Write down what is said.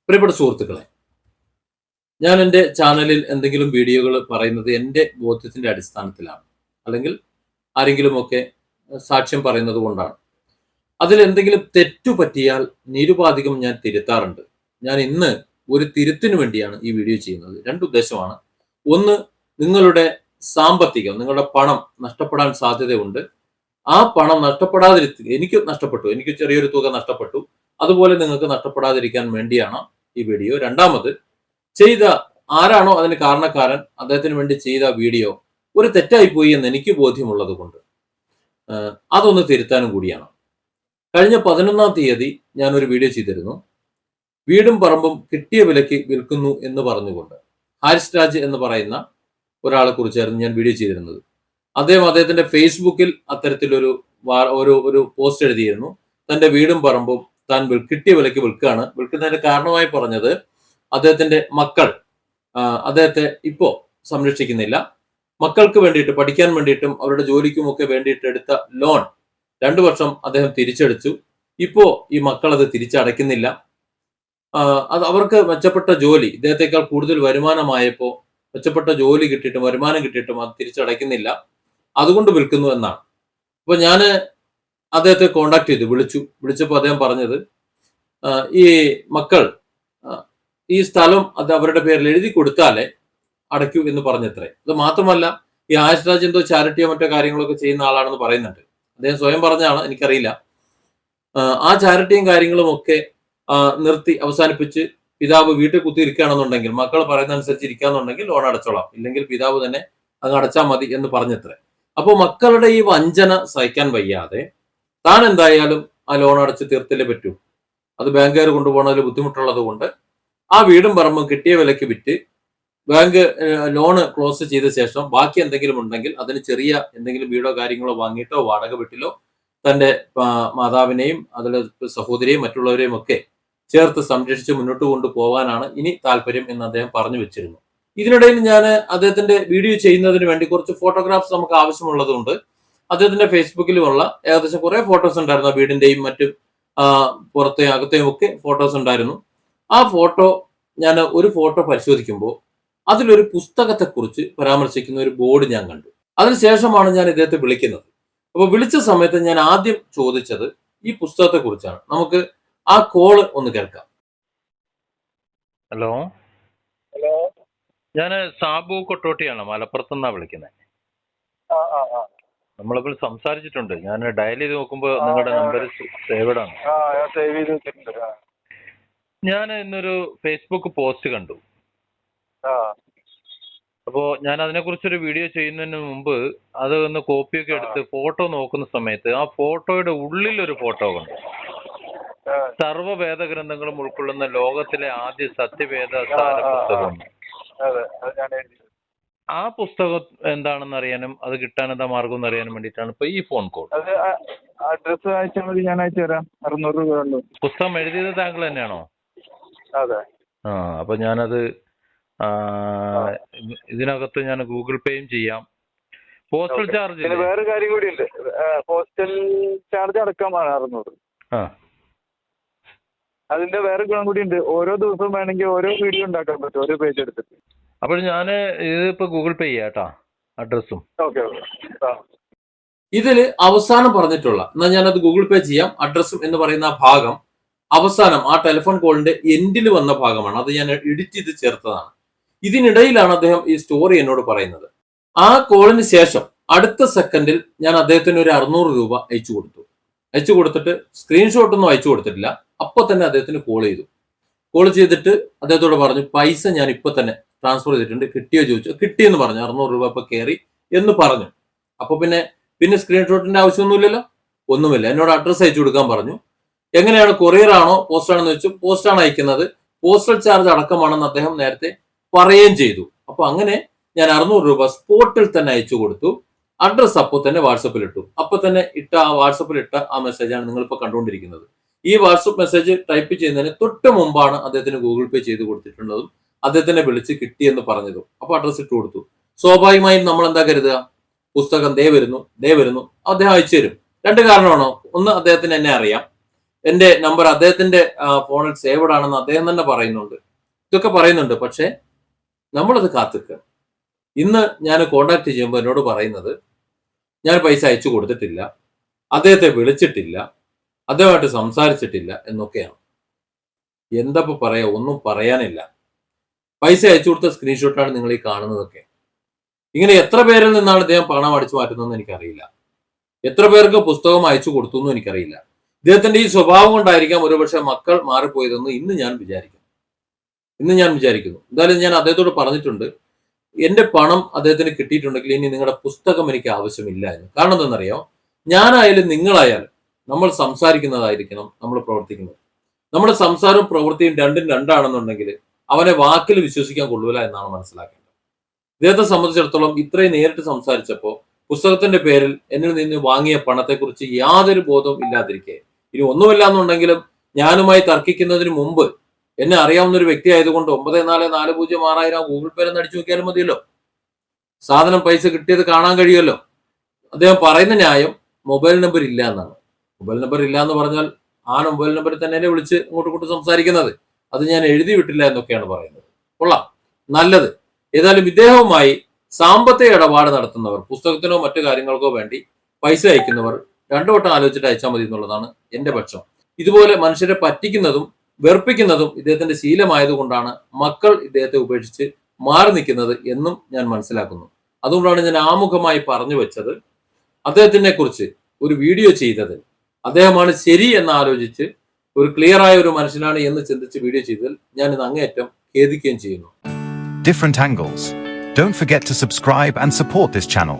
പ്രിയപ്പെട്ട സുഹൃത്തുക്കളെ, ഞാൻ എൻ്റെ ചാനലിൽ എന്തെങ്കിലും വീഡിയോകൾ പറയുന്നത് എൻ്റെ ബോധ്യത്തിന്റെ അടിസ്ഥാനത്തിലാണ്, അല്ലെങ്കിൽ ആരെങ്കിലുമൊക്കെ സാക്ഷ്യം പറയുന്നത് കൊണ്ടാണ്. അതിൽ എന്തെങ്കിലും തെറ്റു പറ്റിയാൽ നിരുപാധികം ഞാൻ തിരുത്താറുണ്ട്. ഞാൻ ഇന്ന് ഒരു തിരുത്തിനു വേണ്ടിയാണ് ഈ വീഡിയോ ചെയ്യുന്നത്. രണ്ട് ഉദ്ദേശമാണ്. ഒന്ന്, നിങ്ങളുടെ സാമ്പത്തികം, നിങ്ങളുടെ പണം നഷ്ടപ്പെടാൻ സാധ്യതയുണ്ട്. ആ പണം നഷ്ടപ്പെടാതിരിക്കുക, എനിക്ക് ചെറിയൊരു തുക നഷ്ടപ്പെട്ടു, അതുപോലെ നിങ്ങൾക്ക് നഷ്ടപ്പെടാതിരിക്കാൻ വേണ്ടിയാണ് ഈ വീഡിയോ. രണ്ടാമത്, ചെയ്ത ആരാണോ അതിന് കാരണക്കാരൻ, അദ്ദേഹത്തിന് വേണ്ടി ചെയ്ത വീഡിയോ ഒരു തെറ്റായി പോയി എന്ന് എനിക്ക് ബോധ്യമുള്ളത് കൊണ്ട് അതൊന്ന് തിരുത്താനും കൂടിയാണ്. കഴിഞ്ഞ 11-ാം തീയതി ഞാനൊരു വീഡിയോ ചെയ്തിരുന്നു. വീടും പറമ്പും കിട്ടിയ വിലയ്ക്ക് വിൽക്കുന്നു എന്ന് പറഞ്ഞുകൊണ്ട് ഹാരിസ് രാജ് എന്ന് പറയുന്ന ഒരാളെ കുറിച്ചായിരുന്നു ഞാൻ വീഡിയോ ചെയ്തിരുന്നത്. അദ്ദേഹത്തിന്റെ ഫേസ്ബുക്കിൽ അത്തരത്തിലൊരു ഒരു പോസ്റ്റ് എഴുതിയിരുന്നു. തന്റെ വീടും പറമ്പും താൻ കിട്ടിയ വിലയ്ക്ക് വിൽക്കുകയാണ്. വിൽക്കുന്നതിന്റെ കാരണമായി പറഞ്ഞത്, അദ്ദേഹത്തിന്റെ മക്കൾ അദ്ദേഹത്തെ ഇപ്പോ സംരക്ഷിക്കുന്നില്ല. മക്കൾക്ക് വേണ്ടിയിട്ട്, പഠിക്കാൻ വേണ്ടിയിട്ടും അവരുടെ ജോലിക്കുമൊക്കെ വേണ്ടിയിട്ട് എടുത്ത ലോൺ 2 വർഷം അദ്ദേഹം തിരിച്ചടച്ചു. ഇപ്പോ ഈ മക്കൾ അത് തിരിച്ചടയ്ക്കുന്നില്ല. അത് അവർക്ക് മെച്ചപ്പെട്ട ജോലി, ഇദ്ദേഹത്തെക്കാൾ കൂടുതൽ വരുമാനമായപ്പോൾ മെച്ചപ്പെട്ട ജോലി കിട്ടിയിട്ടും വരുമാനം കിട്ടിയിട്ടും അത് തിരിച്ചടയ്ക്കുന്നില്ല, അതുകൊണ്ട് വിൽക്കുന്നു എന്നാണ്. അപ്പൊ ഞാൻ അദ്ദേഹത്തെ കോണ്ടാക്ട് ചെയ്തു, വിളിച്ചപ്പോൾ അദ്ദേഹം പറഞ്ഞത്, ഈ മക്കൾ ഈ സ്ഥലം അത് അവരുടെ പേരിൽ എഴുതി കൊടുത്താലേ അടയ്ക്കൂ എന്ന് പറഞ്ഞത്രേ. അത് മാത്രമല്ല, ഈ ഹാരിസ് രാജ് എന്തോ ചാരിറ്റിയോ മറ്റോ കാര്യങ്ങളൊക്കെ ചെയ്യുന്ന ആളാണെന്ന് പറയുന്നുണ്ട്. അദ്ദേഹം സ്വയം പറഞ്ഞാണ്, എനിക്കറിയില്ല. ആ ചാരിറ്റിയും കാര്യങ്ങളും ഒക്കെ നിർത്തി അവസാനിപ്പിച്ച് പിതാവ് വീട്ടിൽ കുത്തിയിരിക്കുകയാണെന്നുണ്ടെങ്കിൽ, മക്കൾ പറയുന്ന അനുസരിച്ച് ഇരിക്കാന്നുണ്ടെങ്കിൽ ലോൺ അടച്ചോളാം, ഇല്ലെങ്കിൽ പിതാവ് തന്നെ അങ്ങ് അടച്ചാൽ മതി എന്ന് പറഞ്ഞത്രേ. അപ്പോൾ മക്കളുടെ ഈ വഞ്ചന സഹിക്കാൻ വയ്യാതെ താൻ എന്തായാലും ആ ലോൺ അടച്ച് തീർത്തില്ലേ പറ്റൂ. അത് ബാങ്കുകാർ കൊണ്ടുപോകുന്നതിൽ ബുദ്ധിമുട്ടുള്ളത് കൊണ്ട് ആ വീടും പറമ്പും കിട്ടിയ വിലയ്ക്ക് വിറ്റ് ബാങ്ക് ലോണ് ക്ലോസ് ചെയ്ത ശേഷം ബാക്കി എന്തെങ്കിലും ഉണ്ടെങ്കിൽ അതിന് ചെറിയ എന്തെങ്കിലും വീടോ കാര്യങ്ങളോ വാങ്ങിയിട്ടോ വാടക വീട്ടിലോ തന്റെ മാതാവിനെയും അതിലെ സഹോദരിയെയും മറ്റുള്ളവരെയും ഒക്കെ ചേർത്ത് സംരക്ഷിച്ച് മുന്നോട്ട് കൊണ്ടുപോകാനാണ് ഇനി താല്പര്യം എന്ന് അദ്ദേഹം പറഞ്ഞു വെച്ചിരുന്നു. ഇതിനിടയിൽ ഞാൻ അദ്ദേഹത്തിന്റെ വീഡിയോ ചെയ്യുന്നതിന് വേണ്ടി കുറച്ച് ഫോട്ടോഗ്രാഫ്സ് നമുക്ക് ആവശ്യമുള്ളതുകൊണ്ട് അദ്ദേഹത്തിന്റെ ഫേസ്ബുക്കിലുമുള്ള ഏകദേശം കുറെ ഫോട്ടോസ് ഉണ്ടായിരുന്നു. വീടിന്റെയും മറ്റും പുറത്തെയും അകത്തെയും ഒക്കെ ഫോട്ടോസ് ഉണ്ടായിരുന്നു. ആ ഫോട്ടോ, ഞാൻ ഒരു ഫോട്ടോ പരിശോധിക്കുമ്പോൾ അതിലൊരു പുസ്തകത്തെക്കുറിച്ച് പരാമർശിക്കുന്ന ഒരു ബോർഡ് ഞാൻ കണ്ടു. അതിനുശേഷമാണ് ഞാൻ ഇദ്ദേഹത്തെ വിളിക്കുന്നത്. അപ്പൊ വിളിച്ച സമയത്ത് ഞാൻ ആദ്യം ചോദിച്ചത് ഈ പുസ്തകത്തെ കുറിച്ചാണ്. നമുക്ക് ആ കോള് ഒന്ന് കേൾക്കാം. ഹലോ, ഞാൻ സാബു കൊട്ടോട്ടിയാണ്, മലപ്പുറത്ത് നിന്നാ വിളിക്കുന്നത്. നമ്മളിപ്പോൾ സംസാരിച്ചിട്ടുണ്ട്. ഞാൻ ഡയൽ ചെയ്ത് നോക്കുമ്പോ നിങ്ങളുടെ നമ്പർ സേവ്ഡ് ആണ്. ഞാൻ ഇന്നൊരു ഫേസ്ബുക്ക് പോസ്റ്റ് കണ്ടു. അപ്പോ ഞാൻ അതിനെ കുറിച്ചൊരു വീഡിയോ ചെയ്യുന്നതിന് മുമ്പ് അത് ഒന്ന് കോപ്പിയൊക്കെ എടുത്ത് ഫോട്ടോ നോക്കുന്ന സമയത്ത് ആ ഫോട്ടോയുടെ ഉള്ളിൽ ഒരു ഫോട്ടോ കണ്ടു. സർവ്വ വേദഗ്രന്ഥങ്ങളും ഉൾക്കൊള്ളുന്ന ലോകത്തിലെ ആദ്യ സത്യവേദ സാര പുസ്തകം. ആ പുസ്തകം എന്താണെന്ന് അറിയാനും അത് കിട്ടാൻ എന്താ മാർഗം എന്ന് അറിയാനും വേണ്ടിയിട്ടാണ് ഇപ്പൊ ഈ ഫോൺ കോൾ. അഡ്രസ് അയച്ചാൽ മതി, ഞാൻ അയച്ചു തരാം. 600 രൂപ. പുസ്തകം എഴുതിയത് താങ്കൾ തന്നെയാണോ? അതെ. അപ്പൊ ഞാനത് ഇതിനകത്ത് ഞാൻ ഗൂഗിൾ പേയും ചെയ്യാം. പോസ്റ്റൽ ചാർജ്, വേറെ കാര്യം കൂടി ഉണ്ട്. പോസ്റ്റൽ ചാർജ് അടക്കമാണ് 600. അതിന്റെ വേറെ ഗുണം കൂടി ഉണ്ട്. ഓരോ ദിവസവും വേണമെങ്കിൽ ഓരോ വീഡിയോ ഉണ്ടാക്കാൻ പറ്റും, ഓരോ പേജ് എടുത്തിട്ട്. അപ്പോൾ ഞാൻ ഇതിപ്പോ ഗൂഗിൾ പേ ചെയ്യാട്ടാ, അഡ്രസ്സും. ഇതിൽ അവസാനം പറഞ്ഞിട്ടുള്ള, എന്നാൽ ഞാനത് ഗൂഗിൾ പേ ചെയ്യാം, അഡ്രസ്സും എന്ന് പറയുന്ന ഭാഗം അവസാനം ആ ടെലിഫോൺ കോളിന്റെ എൻഡിൽ വന്ന ഭാഗമാണ്. അത് ഞാൻ എഡിറ്റ് ചെയ്ത് ചേർത്തതാണ്. ഇതിനിടയിലാണ് അദ്ദേഹം ഈ സ്റ്റോറി എന്നോട് പറയുന്നത്. ആ കോളിന് ശേഷം അടുത്ത സെക്കൻഡിൽ ഞാൻ അദ്ദേഹത്തിന് ഒരു 600 രൂപ അയച്ചു കൊടുത്തിട്ട് സ്ക്രീൻഷോട്ടൊന്നും അയച്ചു കൊടുത്തിട്ടില്ല. അപ്പൊ തന്നെ അദ്ദേഹത്തിന് കോൾ ചെയ്തിട്ട് അദ്ദേഹത്തോട് പറഞ്ഞു, പൈസ ഞാൻ ഇപ്പൊ തന്നെ ട്രാൻസ്ഫർ ചെയ്തിട്ടുണ്ട്, കിട്ടിയോ ചോദിച്ചു. കിട്ടിയെന്ന് പറഞ്ഞു. 600 രൂപ ഇപ്പൊ കയറി എന്ന് പറഞ്ഞു. അപ്പൊ പിന്നെ സ്ക്രീൻഷോട്ടിന്റെ ആവശ്യമൊന്നുമില്ലല്ലോ, ഒന്നുമില്ല. എന്നോട് അഡ്രസ്സ് അയച്ചു കൊടുക്കാൻ പറഞ്ഞു. എങ്ങനെയാണ്, കൊറിയർ ആണോ പോസ്റ്റ് ആണെന്ന് വെച്ചു. പോസ്റ്റാണ് അയക്കുന്നത്, പോസ്റ്റൽ ചാർജ് അടക്കമാണെന്ന് അദ്ദേഹം നേരത്തെ പറയുകയും ചെയ്തു. അപ്പൊ അങ്ങനെ ഞാൻ 600 രൂപ സ്പോട്ടിൽ തന്നെ അയച്ചു കൊടുത്തു. അഡ്രസ്സ് അപ്പോൾ തന്നെ വാട്സപ്പിൽ ഇട്ടു. അപ്പൊ തന്നെ വാട്സപ്പിൽ ഇട്ട ആ മെസ്സേജാണ് നിങ്ങളിപ്പോ കണ്ടുകൊണ്ടിരിക്കുന്നത്. ഈ വാട്സപ്പ് മെസ്സേജ് ടൈപ്പ് ചെയ്യുന്നതിന് തൊട്ട് മുമ്പാണ് അദ്ദേഹത്തിന് ഗൂഗിൾ പേ ചെയ്ത് കൊടുത്തിട്ടുള്ളതും അദ്ദേഹത്തിനെ വിളിച്ച് കിട്ടിയെന്ന് പറഞ്ഞതും. അപ്പൊ അഡ്രസ്സ് ഇട്ട് കൊടുത്തു. സ്വാഭാവികമായും നമ്മൾ എന്താ കരുതുക, പുസ്തകം ദേ വരുന്നു അദ്ദേഹം അയച്ചു തരും. 2 കാരണമാണോ? ഒന്ന്, അദ്ദേഹത്തിന് എന്നെ അറിയാം. എന്റെ നമ്പർ അദ്ദേഹത്തിന്റെ ഫോണിൽ സേവഡ് ആണെന്ന് അദ്ദേഹം തന്നെ പറയുന്നുണ്ട്. ഇതൊക്കെ പറയുന്നുണ്ട്. പക്ഷെ നമ്മളത് കാത്തിക്കുക. ഇന്ന് ഞാൻ കോണ്ടാക്ട് ചെയ്യുമ്പോൾ എന്നോട് പറയുന്നത് ഞാൻ പൈസ അയച്ചു കൊടുത്തിട്ടില്ല, അദ്ദേഹത്തെ വിളിച്ചിട്ടില്ല, അദ്ദേഹമായിട്ട് സംസാരിച്ചിട്ടില്ല എന്നൊക്കെയാണ്. എന്തപ്പോ പറയാ, ഒന്നും പറയാനില്ല. പൈസ അയച്ചു കൊടുത്ത സ്ക്രീൻഷോട്ടാണ് നിങ്ങൾ ഈ കാണുന്നതൊക്കെ. ഇങ്ങനെ എത്ര പേരിൽ നിന്നാണ് ഇദ്ദേഹം പണം അടിച്ചു മാറ്റുന്നതെന്ന് എനിക്കറിയില്ല. എത്ര പേർക്ക് പുസ്തകം അയച്ചു കൊടുത്തു എന്നും എനിക്കറിയില്ല. ഇദ്ദേഹത്തിന്റെ ഈ സ്വഭാവം കൊണ്ടായിരിക്കാം ഒരുപക്ഷെ മക്കൾ മാറിപ്പോയതെന്ന് ഇന്ന് ഞാൻ വിചാരിക്കുന്നു. എന്തായാലും ഞാൻ അദ്ദേഹത്തോട് പറഞ്ഞിട്ടുണ്ട്, എന്റെ പണം അദ്ദേഹത്തിന് കിട്ടിയിട്ടുണ്ടെങ്കിൽ ഇനി നിങ്ങളുടെ പുസ്തകം എനിക്ക് ആവശ്യമില്ല എന്ന്. കാരണം എന്തെന്നറിയോ, ഞാനായാലും നിങ്ങളായാലും നമ്മൾ സംസാരിക്കുന്നതായിരിക്കണം നമ്മൾ പ്രവർത്തിക്കുന്നത്. നമ്മുടെ സംസാരവും പ്രവൃത്തിയും രണ്ടും രണ്ടാണെന്നുണ്ടെങ്കിൽ അവനെ വാക്കിൽ വിശ്വസിക്കാൻ കൊള്ളൂല എന്നാണ് മനസ്സിലാക്കേണ്ടത്. ഇദ്ദേഹത്തെ സംബന്ധിച്ചിടത്തോളം ഇത്രയും നേരിട്ട് സംസാരിച്ചപ്പോൾ പുസ്തകത്തിന്റെ പേരിൽ എന്നിൽ നിന്ന് വാങ്ങിയ പണത്തെക്കുറിച്ച് യാതൊരു ബോധവും ഇല്ലാതിരിക്കെ, ഇനി ഒന്നുമില്ല എന്നുണ്ടെങ്കിലും ഞാനുമായി തർക്കിക്കുന്നതിന് മുമ്പ് എന്നെ അറിയാവുന്ന ഒരു വ്യക്തി ആയതുകൊണ്ട് 94406000 ഗൂഗിൾ പേയിൽ നിന്ന് അടിച്ചു നോക്കിയാലും മതിയല്ലോ. സാധനം പൈസ കിട്ടിയത് കാണാൻ കഴിയുമല്ലോ. അദ്ദേഹം പറയുന്ന ന്യായം മൊബൈൽ നമ്പർ ഇല്ല എന്നാണ്. മൊബൈൽ നമ്പർ ഇല്ല എന്ന് പറഞ്ഞാൽ ആ മൊബൈൽ നമ്പറിൽ തന്നെ എന്നെ വിളിച്ച് ഇങ്ങോട്ട് സംസാരിക്കുന്നത്, അത് ഞാൻ എഴുതി വിട്ടില്ല എന്നൊക്കെയാണ് പറയുന്നത്. കൊള്ളാം, നല്ലത്. ഏതായാലും ഇദ്ദേഹവുമായി സാമ്പത്തിക ഇടപാട് നടത്തുന്നവർ, പുസ്തകത്തിനോ മറ്റു കാര്യങ്ങൾക്കോ വേണ്ടി പൈസ അയക്കുന്നവർ രണ്ടു വട്ടം ആലോചിച്ചിട്ട് അയച്ചാൽ മതി എന്നുള്ളതാണ് എന്റെ പക്ഷം. ഇതുപോലെ മനുഷ്യരെ പറ്റിക്കുന്നതും വെറുപ്പിക്കുന്നതും ഇദ്ദേഹത്തിന്റെ ശീലമായതുകൊണ്ടാണ് മക്കൾ ഇദ്ദേഹത്തെ ഉപേക്ഷിച്ച് മാറി നിൽക്കുന്നത് എന്നും ഞാൻ മനസ്സിലാക്കുന്നു. അതുകൊണ്ടാണ് ഞാൻ ആമുഖമായി പറഞ്ഞു വെച്ചത്, അദ്ദേഹത്തിനെ കുറിച്ച് ഒരു വീഡിയോ ചെയ്തത് അദ്ദേഹമാണ് ശരി എന്ന് ആലോചിച്ച് ഒരു ക്ലിയർ ആയ ഒരു മനുഷ്യനാണ് എന്ന് ചിന്തിച്ച് വീഡിയോ ചെയ്തതിൽ ഞാൻ ഇത് അങ്ങേയറ്റം ഖേദിക്കുകയും ചെയ്യുന്നു. Different angles. Don't forget to subscribe and support this channel.